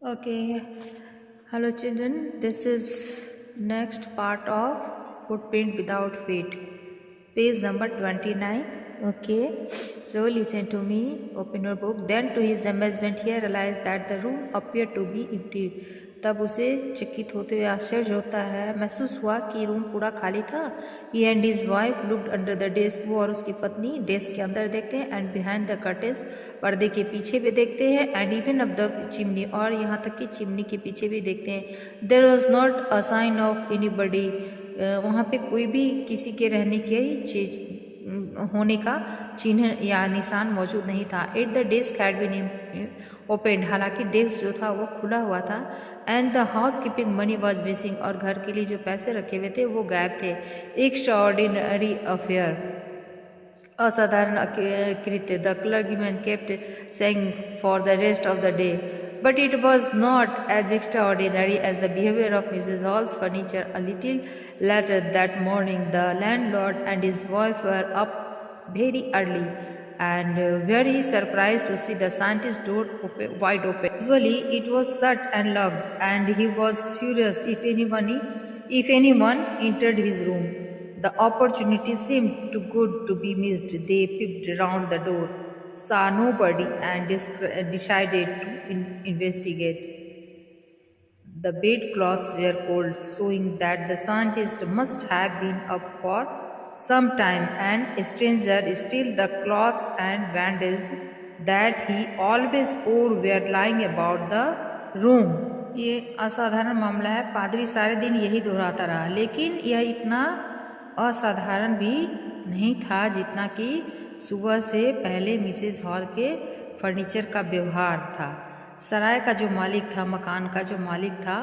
Okay, hello children. This is next part of Footprint Without Fate, page number 29. Okay, so listen to me. Open your book. Then, to his amazement, he realized that the room appeared to be empty. तब उसे चकित होते हुए आश्चर्य होता है, महसूस हुआ कि रूम पूरा खाली था. He and his wife looked under the desk. वो और उसकी पत्नी डेस्क के अंदर देखते हैं. And behind the curtains, पर्दे के पीछे भी देखते हैं. And even up the chimney, और यहाँ तक कि चिमनी के पीछे भी देखते हैं. There was not a sign of anybody. वहाँ पे कोई भी किसी के रहने की चीज होने का चिन्ह या निशान मौजूद नहीं था. At the desk had been opened, हालांकि डेस्क जो था वो खुला हुआ था. And the housekeeping money was missing, और घर के लिए जो पैसे रखे हुए थे वो गायब थे. एक्स्ट्राऑर्डिनरी अफेयर, असाधारण कृत्य. The clergyman kept saying for the rest of the day. But it was not as extraordinary as the behavior of Mrs. Hall's furniture. A little later that morning, the landlord and his wife were up very early and very surprised to see the scientist's door wide open. Usually, it was shut and locked, and he was furious if anyone entered his room. The opportunity seemed too good to be missed. They peeped round the door, saw nobody, and decided to investigate. The bedclothes were cold, showing that the scientist must have been up for some time, and stranger still, the clothes and bandages that he always wore were lying about the room. ये असाधारण मामला है. पादरी सारे दिन यही दोहराता रहा, लेकिन यह इतना असाधारण भी नहीं था जितना कि सुबह से पहले मिसेस हॉल के फर्नीचर का व्यवहार था. सराय का जो मालिक था, मकान का जो मालिक था,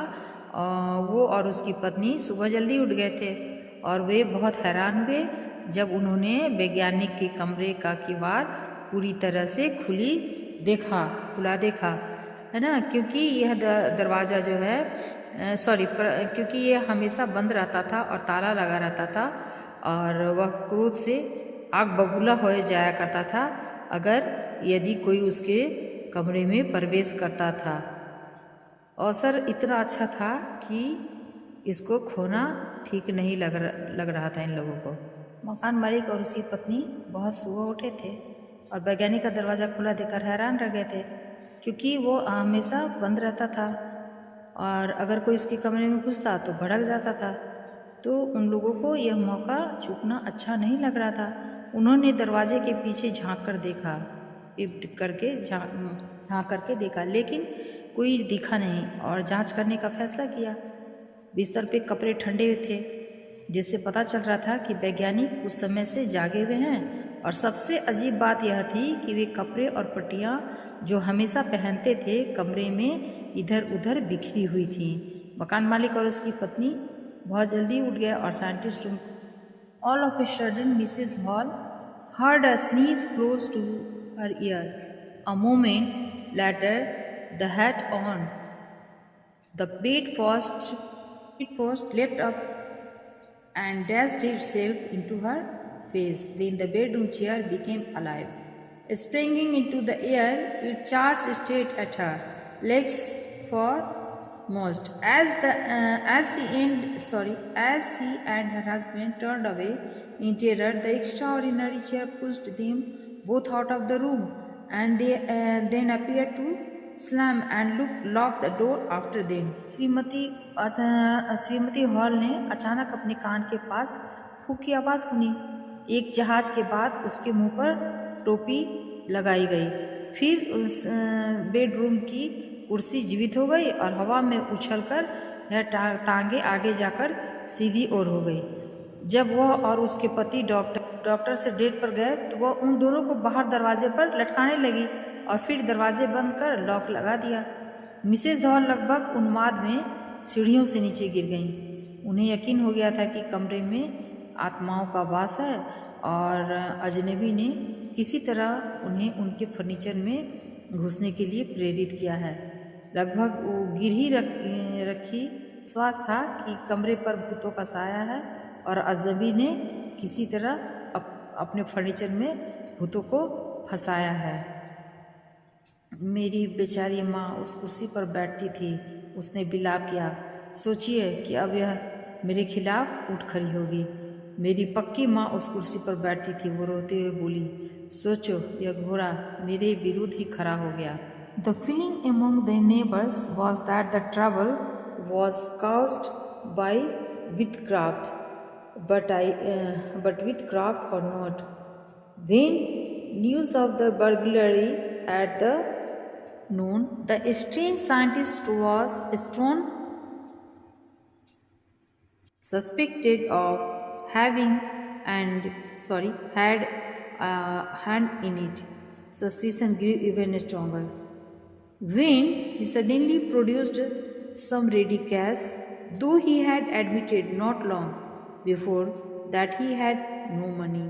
वो और उसकी पत्नी सुबह जल्दी उठ गए थे, और वे बहुत हैरान हुए जब उन्होंने वैज्ञानिक के कमरे का किवाड़ पूरी तरह से खुला देखा, है ना. क्योंकि यह दरवाज़ा जो है क्योंकि यह हमेशा बंद रहता था और ताला लगा रहता था, और वह क्रोध से आग बबूला हो जाया करता था यदि कोई उसके कमरे में प्रवेश करता था. अवसर इतना अच्छा था कि इसको खोना ठीक नहीं लग रहा था इन लोगों को. मकान मालिक और उसकी पत्नी बहुत सुबह उठे थे और वैज्ञानिक का दरवाज़ा खुला देखकर हैरान रह गए थे, क्योंकि वो हमेशा बंद रहता था, और अगर कोई इसके कमरे में घुसता तो भड़क जाता था. तो उन लोगों को यह मौका चूकना अच्छा नहीं लग रहा था. उन्होंने दरवाजे के पीछे झांक कर देखा, लेकिन कोई दिखा नहीं, और जांच करने का फैसला किया. बिस्तर पे कपड़े ठंडे थे, जिससे पता चल रहा था कि वैज्ञानिक उस समय से जागे हुए हैं. और सबसे अजीब बात यह थी कि वे कपड़े और पट्टियाँ जो हमेशा पहनते थे कमरे में इधर उधर बिखरी हुई थीं. मकान मालिक और उसकी पत्नी बहुत जल्दी उठ गए और scientist room. All of a sudden Mrs hall heard a sneeze close to her ear. A moment later, the hat on the bedpost leapt up and dashed itself into her face. Then the bedroom chair became alive. Springing into the air, it charged straight at her, legs foremost. As she and her husband turned away in terror, the extraordinary chair pushed them both out of the room, and they then appeared to slam and lock the door after them. Shrimati hall ने अचानक अपने कान के पास फूंक की आवाज़ सुनी. एक जहाज के बाद उसके मुंह पर टोपी लगाई गई. फिर उस बेडरूम की कुर्सी जीवित हो गई और हवा में उछलकर यह टांगे आगे जाकर सीधी ओर हो गई. जब वह और उसके पति डॉक्टर से डेट पर गए तो वह उन दोनों को बाहर दरवाजे पर लटकाने लगी और फिर दरवाजे बंद कर लॉक लगा दिया. मिसेज हॉल लगभग उन्माद में सीढ़ियों से नीचे गिर गईं. उन्हें यकीन हो गया था कि कमरे में आत्माओं का वास है, और अजनबी ने किसी तरह उन्हें उनके फर्नीचर में घुसने के लिए प्रेरित किया है. लगभग वो गिर ही रखी विश्वास था कि कमरे पर भूतों का साया है, और अजनबी ने किसी तरह अपने फर्नीचर में भूतों को फंसाया है. मेरी बेचारी माँ उस कुर्सी पर बैठती थी। उसने बिलाप किया। सोचिए कि अब यह मेरे खिलाफ उठ खड़ी होगी। मेरी पक्की माँ उस कुर्सी पर बैठती थी। वो रोते हुए बोली, सोचो, यह घोड़ा मेरे विरुद्ध ही खड़ा हो गया। The feeling among the neighbors was that the trouble was caused by witchcraft, but witchcraft or not. When news of the burglary at the known, the strange scientist was strong suspected of having and had a hand in it. Suspicion grew even stronger when he suddenly produced some ready cash, though he had admitted not long before that he had no money.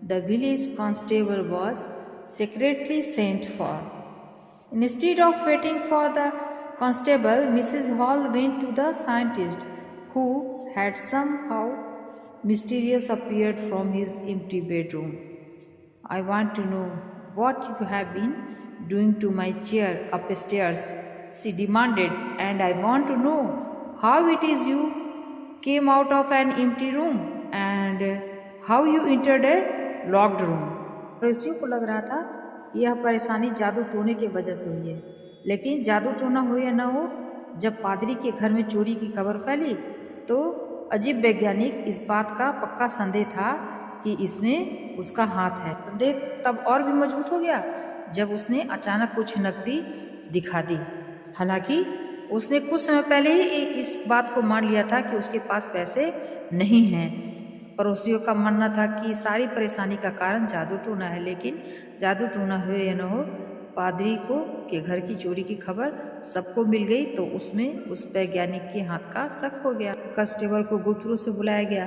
The village constable was secretly sent for. Instead of waiting for the constable, Mrs. Hall went to the scientist, who had somehow mysterious appeared from his empty bedroom. I want to know what you have been doing to my chair upstairs, she demanded, and I want to know how it is you came out of an empty room and how you entered a locked room. पड़ोसियों को लग रहा था कि यह परेशानी जादू टोने की वजह से हुई है, लेकिन जादू टोना हो या न हो, जब पादरी के घर में चोरी की खबर फैली तो अजीब वैज्ञानिक इस बात का पक्का संदेह था कि इसमें उसका हाथ है। संदेह तब और भी मजबूत हो गया जब उसने अचानक कुछ नकदी दिखा दी। हालांकि उसने कुछ समय पहले ही इस बात को मान लिया था कि उसके पास पैसे नहीं हैं। पड़ोसियों का मानना था कि सारी परेशानी का कारण जादू टोना है, लेकिन जादू टोना हो या न हो, पादरी को के घर की चोरी की खबर सबको मिल गई तो उसमें उस वैज्ञानिक के हाथ का शक हो गया। कांस्टेबल को गुप्त रूप से बुलाया गया।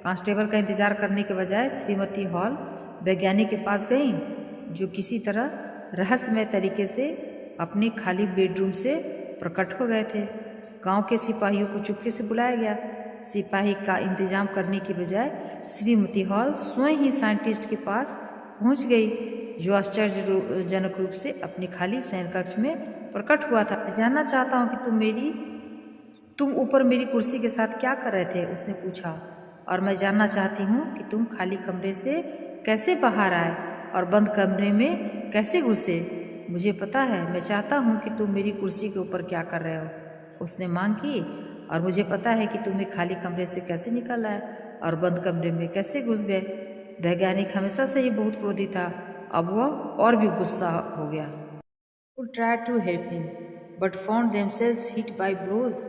कांस्टेबल का इंतजार करने के बजाय श्रीमती हॉल वैज्ञानिक के पास गई, जो किसी तरह रहस्यमय तरीके से अपने खाली बेडरूम से प्रकट हो गए थे। गांव के सिपाहियों को चुपके से बुलाया गया। सिपाही का इंतजाम करने के बजाय श्रीमती हॉल स्वयं ही साइंटिस्ट के पास पहुंच गई, जो आश्चर्यजनक रूप से अपने खाली शयन कक्ष में प्रकट हुआ था। मैं जानना चाहता हूँ कि तुम ऊपर मेरी कुर्सी के साथ क्या कर रहे थे, उसने पूछा, और मैं जानना चाहती हूँ कि तुम खाली कमरे से कैसे बाहर आए और बंद कमरे में कैसे घुसे। मुझे पता है, मैं चाहता हूँ कि तुम मेरी कुर्सी के ऊपर क्या कर रहे हो, उसने मांग की, और मुझे पता है कि तुम्हें खाली कमरे से कैसे निकल आए और बंद कमरे में कैसे घुस गए। वैज्ञानिक हमेशा से ही बहुत क्रोधी था, अब वह और भी गुस्सा हो गया। Who tried to help him, but found themselves hit by blows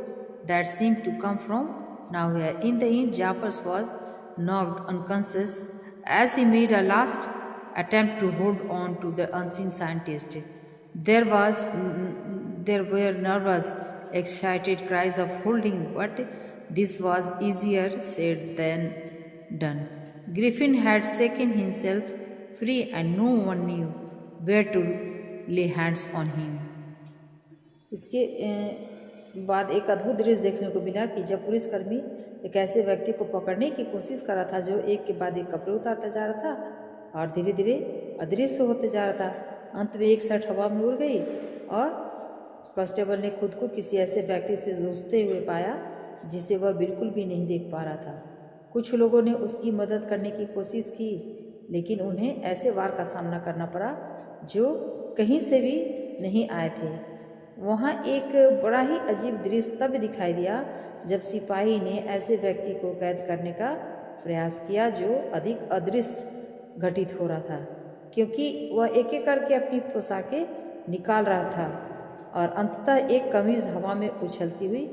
that seemed to come from nowhere. In the end, Jaffers was knocked unconscious as he made a last attempt to hold on to the unseen scientist. There were nervous, excited cries of holding, but this was easier said than done. Griffin had shaken himself free, and no one knew where to lay hands on him. इसके बाद एक अद्भुत दृश्य देखने को मिला कि जब पुलिसकर्मी एक ऐसे व्यक्ति को पकड़ने की कोशिश कर रहा था जो एक के बाद एक कपड़े उतारता जा रहा था और धीरे धीरे अदृश्य होते जा रहा था। अंत में एक शर्ट हवा में उड़ गई और कांस्टेबल ने खुद को किसी ऐसे व्यक्ति से जूझते हुए पाया जिसे वह बिल्कुल भी नहीं देख पा रहा था। कुछ लोगों ने उसकी मदद करने की कोशिश की, लेकिन उन्हें ऐसे वार का सामना करना पड़ा जो कहीं से भी नहीं आए थे। वहाँ एक बड़ा ही अजीब दृश्य तब दिखाई दिया जब सिपाही ने ऐसे व्यक्ति को कैद करने का प्रयास किया जो अधिक अदृश्य घटित हो रहा था, क्योंकि वह एक एक करके अपनी पोशाकें निकाल रहा था और अंततः एक कमीज हवा में उछलती हुई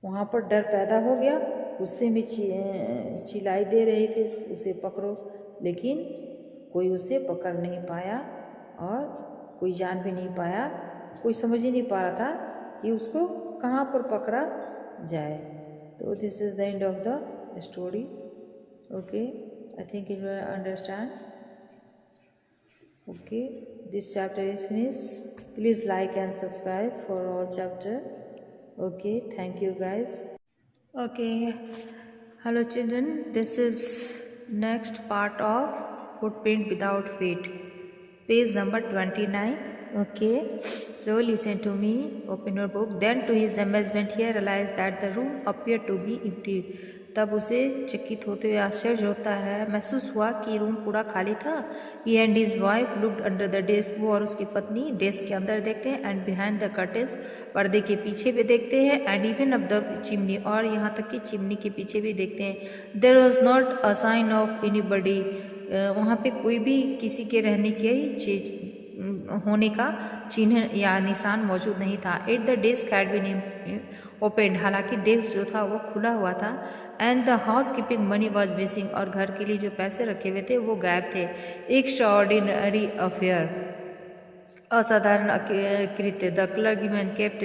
वहाँ पर डर पैदा हो गया। गुस्से में चिल्लाई दे रहे थे, उसे पकड़ो, लेकिन कोई उसे पकड़ नहीं पाया और कोई जान भी नहीं पाया। कोई समझ ही नहीं पा रहा था कि उसको कहाँ पर पकड़ा जाए। तो this is the end of the story. Okay, I think you will understand. Okay, this chapter is finished. Please like and subscribe for all chapter. Okay, thank you guys. Okay, hello children, this is next part of Footprint Without Feet, page number 29. Okay, so listen to me, open your book. Then to his amazement he realized that the room appeared to be empty. तब उसे चकित होते हुए आश्चर्य होता है, महसूस हुआ कि रूम पूरा खाली था। He and his wife looked under the desk. वो और उसकी पत्नी डेस्क के अंदर देखते हैं, एंड बिहाइंड द कर्टेन्स, पर्दे के पीछे भी देखते हैं, and even up the chimney, और यहाँ तक कि चिमनी के पीछे भी देखते हैं। There was not a sign of anybody, वहाँ पे कोई भी किसी के रहने की चीज होने का चिन्ह या निशान मौजूद नहीं था। At the desk had been open, हालांकि डेस्क जो था वो खुला हुआ था। And the housekeeping money was missing, और घर के लिए जो पैसे रखे हुए थे वो गायब थे। एक्स्ट्राऑर्डिनरी अफेयर, असाधारण कृत्य। The clergyman kept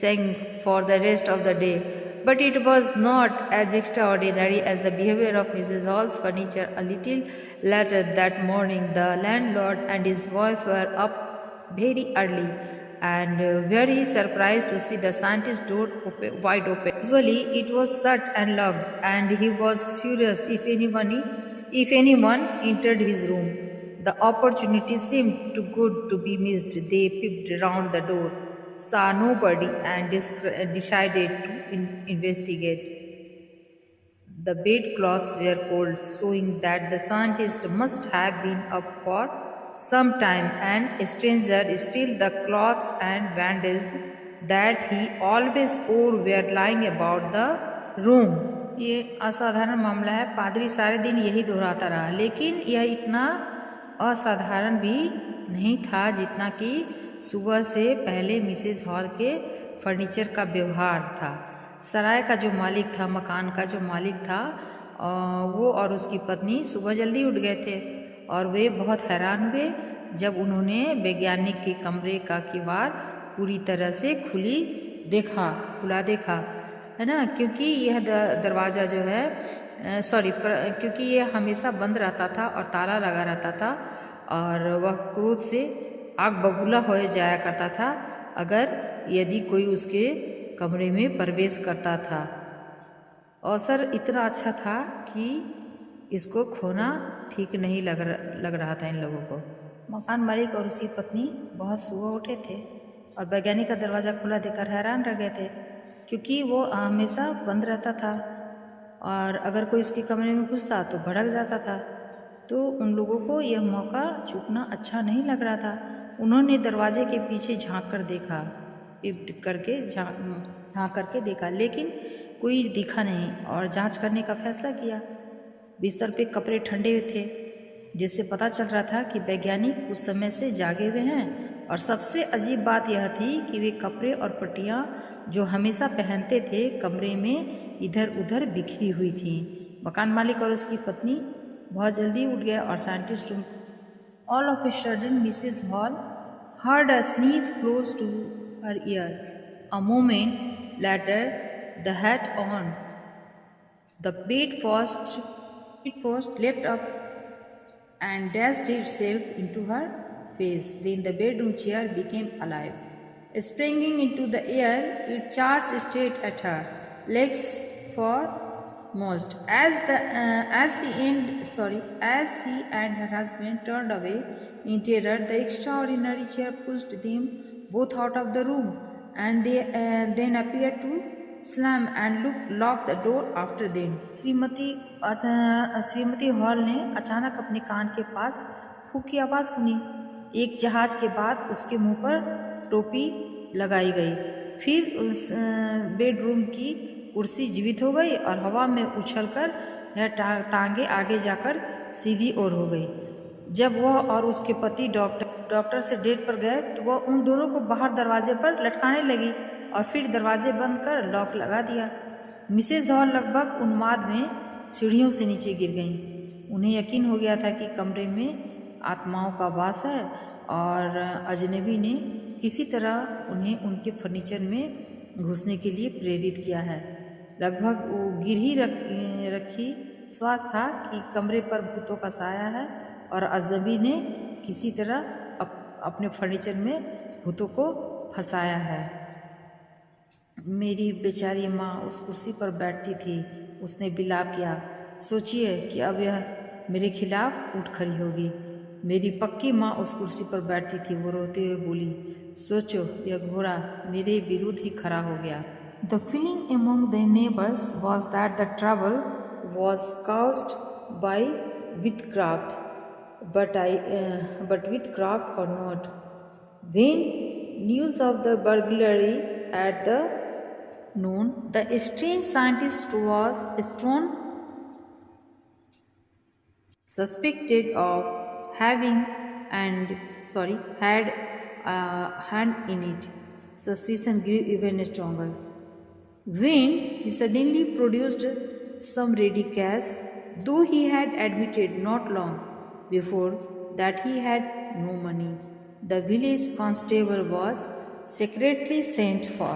saying for the rest of the day, but it was not as extraordinary as the behavior of Mrs. Hall's furniture. A little later that morning, the landlord and his wife were up very early and very surprised to see the scientist's door wide open. Usually it was shut and locked, and he was furious if anyone entered his room. The opportunity seemed too good to be missed. They peeped round the door, saw nobody, and decided to investigate. The bedclothes were cold, showing that the scientist must have been up for some time, and stranger still, the clothes and bandages that he always wore were lying about the room. ये असाधारण मामला है। पादरी सारे दिन यही दोहराता रहा, लेकिन यह इतना असाधारण भी नहीं था जितना कि सुबह से पहले मिसेस हॉल के फर्नीचर का व्यवहार था। सराय का जो मालिक था, मकान का जो मालिक था, वो और उसकी पत्नी सुबह जल्दी उठ गए थे, और वे बहुत हैरान हुए जब उन्होंने वैज्ञानिक के कमरे का किवाड़ पूरी तरह से खुला देखा, है ना, क्योंकि यह दरवाज़ा जो है क्योंकि यह हमेशा बंद रहता था और ताला लगा रहता था, और वह क्रोध से आग बबूला हो जाया करता था यदि कोई उसके कमरे में प्रवेश करता था। अवसर इतना अच्छा था कि इसको खोना ठीक नहीं लग रहा था इन लोगों को। मकान मालिक और उसकी पत्नी बहुत सुबह उठे थे और वैज्ञानिक का दरवाज़ा खुला देखकर हैरान रह गए थे, क्योंकि वो हमेशा बंद रहता था, और अगर कोई उसके कमरे में घुसता तो भड़क जाता था। तो उन लोगों को यह मौका चूकना अच्छा नहीं लग रहा था। उन्होंने दरवाजे के पीछे झांक कर देखा, झांक करके देखा, लेकिन कोई दिखा नहीं, और जांच करने का फैसला किया। बिस्तर पे कपड़े ठंडे थे, जिससे पता चल रहा था कि वैज्ञानिक उस समय से जागे हुए हैं। और सबसे अजीब बात यह थी कि वे कपड़े और पट्टियाँ जो हमेशा पहनते थे कमरे में इधर उधर बिखरी हुई थी। मकान मालिक और उसकी पत्नी बहुत जल्दी उठ गए और scientist room. All of a sudden Mrs hall heard a sniff close to her ear. A moment later, the hat on the bedpost leapt up and dashed itself into her face. Then the bedroom chair became alive. Springing into the air, it charged straight at her, legs foremost. As she and her husband turned away in terror, the extraordinary chair pushed them both out of the room, and they then appeared to slam and lock the door after them. Shrimati hall ने अचानक अपने कान के पास फूंक की आवाज़ सुनी। एक जहाज के बाद उसके मुंह पर टोपी लगाई गई। फिर उस बेडरूम की कुर्सी जीवित हो गई और हवा में उछलकर यह टांगे आगे जाकर सीधी ओर हो गई। जब वह और उसके पति डॉक्टर से डेट पर गए तो वह उन दोनों को बाहर दरवाजे पर लटकाने लगी और फिर दरवाजे बंद कर लॉक लगा दिया। मिसेज हॉल लगभग उन्माद में सीढ़ियों से नीचे गिर गईं। उन्हें यकीन हो गया था कि कमरे में आत्माओं का वास है और अजनबी ने किसी तरह उन्हें उनके फर्नीचर में घुसने के लिए प्रेरित किया है। लगभग वो गिर ही रखी विश्वास था कि कमरे पर भूतों का साया है और अजनबी ने किसी तरह अपने फर्नीचर में भूतों को फंसाया है। मेरी बेचारी माँ उस कुर्सी पर बैठती थी। उसने बिलाप किया, सोचिए कि अब यह मेरे खिलाफ उठ खड़ी होगी। मेरी पक्की माँ उस कुर्सी पर बैठती थी। वो रोते हुए बोली, सोचो, यह घोड़ा मेरे विरुद्ध ही खड़ा हो गया। The feeling among the neighbors was that the trouble was caused by witchcraft, but witchcraft or not. When news of the burglary at the noon, the strange scientist was suspected of having had a hand in it. Suspicion grew even stronger when he suddenly produced some ready cash, though he had admitted not long before that he had no money. The village constable was secretly sent for.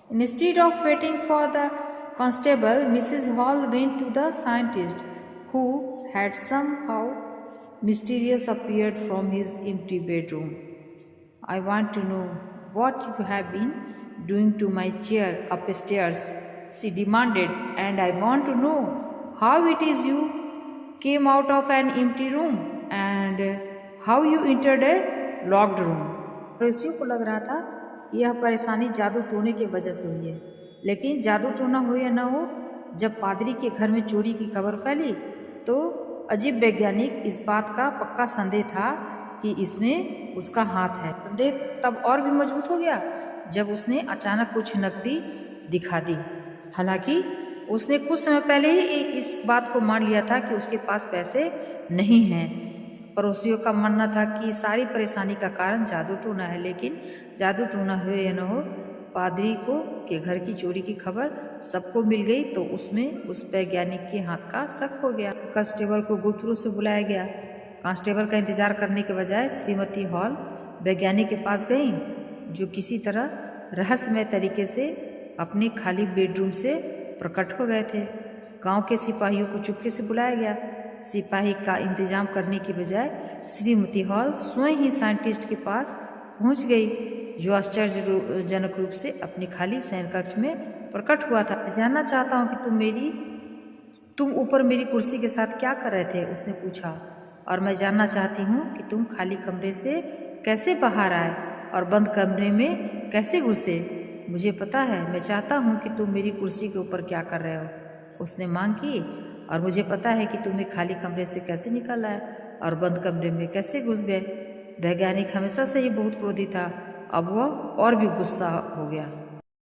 Instead of waiting for the constable, Mrs. Hall went to the scientist, who had somehow mysteriously appeared from his empty bedroom. I want to know what you have been doing to my chair upstairs, she demanded, and I want to know how it is you came out of an empty room and how you entered a locked room. पड़ोसियों को लग रहा था कि यह परेशानी जादू टोने की वजह से हुई है, लेकिन जादू टोना हो या न हो, जब पादरी के घर में चोरी की खबर फैली तो अजीब वैज्ञानिक इस बात का पक्का संदेह था कि इसमें उसका हाथ है। संदेह तब और भी मजबूत हो गया जब उसने अचानक कुछ नकदी दिखा दी। हालांकि उसने कुछ समय पहले ही इस बात को मान लिया था कि उसके पास पैसे नहीं हैं। पड़ोसियों का मानना था कि सारी परेशानी का कारण जादू टोना है, लेकिन जादू टोना हो या न हो, पादरी को के घर की चोरी की खबर सबको मिल गई तो उसमें उस वैज्ञानिक के हाथ का शक हो गया। कांस्टेबल को गुप्त रूप से बुलाया गया। कांस्टेबल का इंतजार करने के बजाय श्रीमती हॉल वैज्ञानिक के पास गई, जो किसी तरह रहस्यमय तरीके से अपने खाली बेडरूम से प्रकट हो गए थे। गांव के सिपाहियों को चुपके से बुलाया गया। सिपाही का इंतजाम करने के बजाय श्रीमती हॉल स्वयं ही साइंटिस्ट के पास पहुंच गई, जो आश्चर्यजनक रूप से अपने खाली शयन कक्ष में प्रकट हुआ था। मैं जानना चाहता हूँ कि तुम ऊपर मेरी कुर्सी के साथ क्या कर रहे थे, उसने पूछा। और मैं जानना चाहती हूँ कि तुम खाली कमरे से कैसे बाहर आए और बंद कमरे में कैसे घुसे। मुझे पता है, मैं चाहता हूँ कि तुम मेरी कुर्सी के ऊपर क्या कर रहे हो, उसने मांग की। और मुझे पता है कि तुम्हें खाली कमरे से कैसे निकल आए और बंद कमरे में कैसे घुस गए। वैज्ञानिक हमेशा से ही बहुत क्रोधी था, अब वह और भी गुस्सा हो गया।